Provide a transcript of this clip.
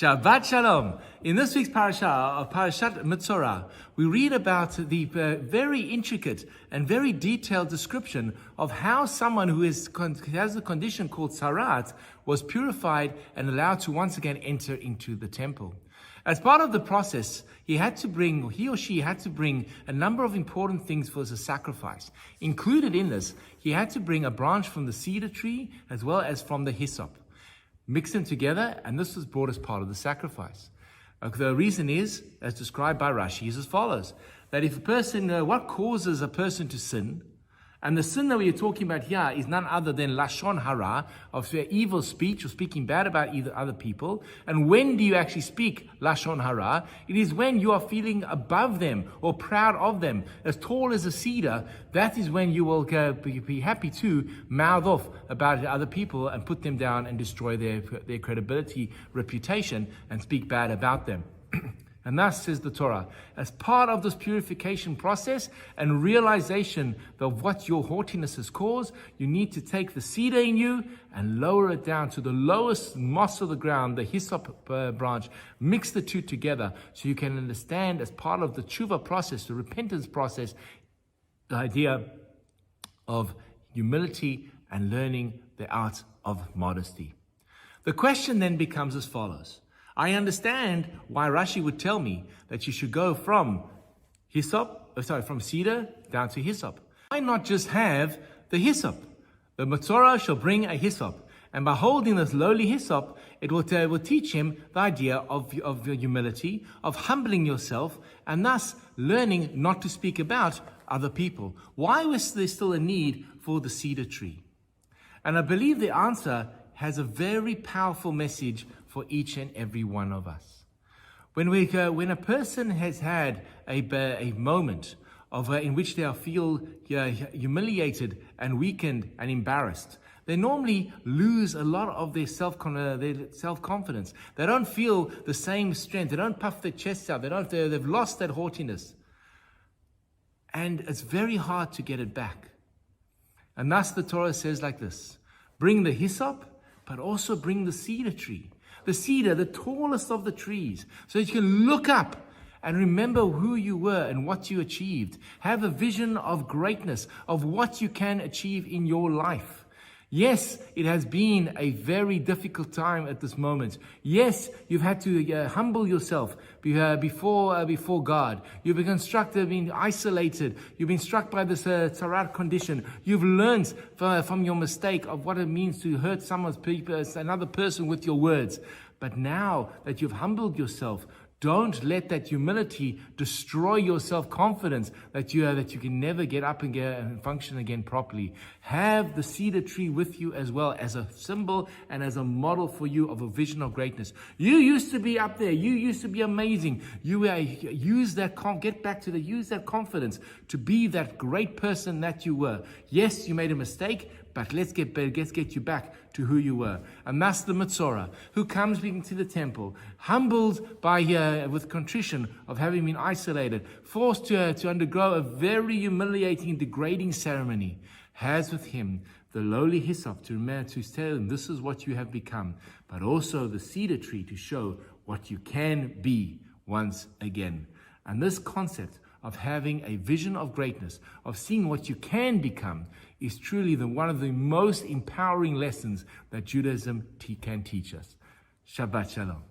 Shabbat Shalom. In this week's parasha of Parshat Metzora, we read about the very intricate and very detailed description of how someone who has a condition called sarat was purified and allowed to once again enter into the temple. As part of the process, he or she had to bring a number of important things for the sacrifice. Included in this, he had to bring a branch from the cedar tree as well as from the hyssop. Mix them together, and this was brought as part of the sacrifice. The reason is, as described by Rashi, is as follows: that if a person, what causes a person to sin, and the sin that we are talking about here is none other than lashon hara, of evil speech or speaking bad about other people. And when do you actually speak lashon hara? It is when you are feeling above them or proud of them, as tall as a cedar. That is when you will be happy to mouth off about other people and put them down and destroy their credibility, reputation, and speak bad about them. And thus says the Torah, as part of this purification process and realization of what your haughtiness has caused, you need to take the cedar in you and lower it down to the lowest moss of the ground, the hyssop branch. Mix the two together so you can understand, as part of the tshuva process, the repentance process, the idea of humility and learning the art of modesty. The question then becomes as follows. I understand why Rashi would tell me that you should go from cedar down to hyssop. Why not just have the hyssop? The Metzora shall bring a hyssop, and by holding this lowly hyssop, it will teach him the idea of humility, of humbling yourself, and thus learning not to speak about other people. Why was there still a need for the cedar tree? And I believe the answer has a very powerful message for each and every one of us. When a person has had a moment in which they feel humiliated and weakened and embarrassed, they normally lose a lot of their self-confidence. They don't feel the same strength. They don't puff their chests out. They've lost that haughtiness. And it's very hard to get it back. And thus the Torah says like this: bring the hyssop, but also bring the cedar tree. The cedar, the tallest of the trees, so that you can look up and remember who you were and what you achieved. Have a vision of greatness, of what you can achieve in your life. Yes, it has been a very difficult time at this moment. Yes, you've had to humble yourself before God. You've been isolated. You've been struck by this sarat condition. You've learned from your mistake of what it means to hurt another person with your words. But now that you've humbled yourself, don't let that humility destroy your self-confidence that you can never get up and function again properly. Have the cedar tree with you as well as a symbol and as a model for you of a vision of greatness. You used to be up there. You used to be amazing. Use that confidence to be that great person that you were. Yes, you made a mistake, but let's get you back to who you were. And that's the Metzora, who comes into the temple, humbled with contrition of having been isolated, forced to undergo a very humiliating, degrading ceremony, has with him the lowly hyssop to tell him this is what you have become, but also the cedar tree to show what you can be once again. And this concept of having a vision of greatness, of seeing what you can become, is truly one of the most empowering lessons that Judaism can teach us. Shabbat Shalom.